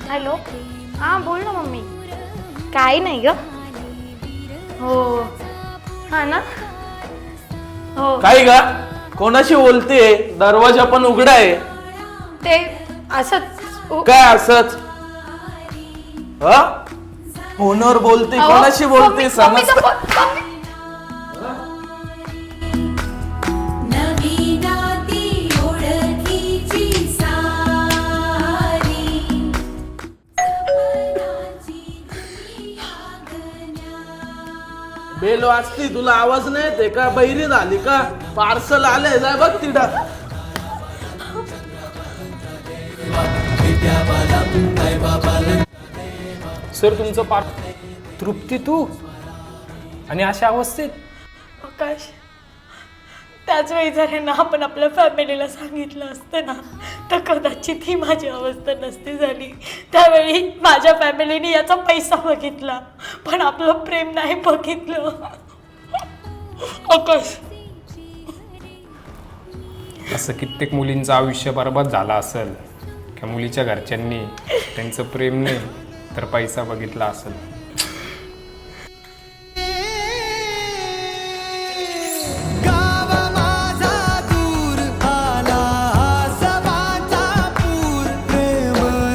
Hello, हां बोल ना मम्मी. काही नाही ग. हो हा ना. हो काय ग, कोणाशी बोलते? दरवाजा पण उघडा आहे. ते असंच काय असंच? फोनवर बोलते, कोणाशी बोलते समजत? बेल वाजती, तुला आवाज नाही येते का? बहिरी झाली का? पार्सल आलंय, जाय बघ तिथं. सर तुमचं तृप्ती तू आणि अशा अवस्थेत? आकाश, त्याच वेळी जर हे ना आपण आपल्या फॅमिलीला सांगितलं असतं ना, तर कदाचित ही माझी अवस्था नसती झाली. त्यावेळी माझ्या फॅमिलीने याचा पैसा बघितला, पण आपलं प्रेम नाही बघितलं. आकाश, असं कित्येक मुलींचं आयुष्य बरबाद झालं असेल. त्या मुलीच्या घरच्यांनी त्यांचं प्रेम नाही तर पैसा बघितला असेल.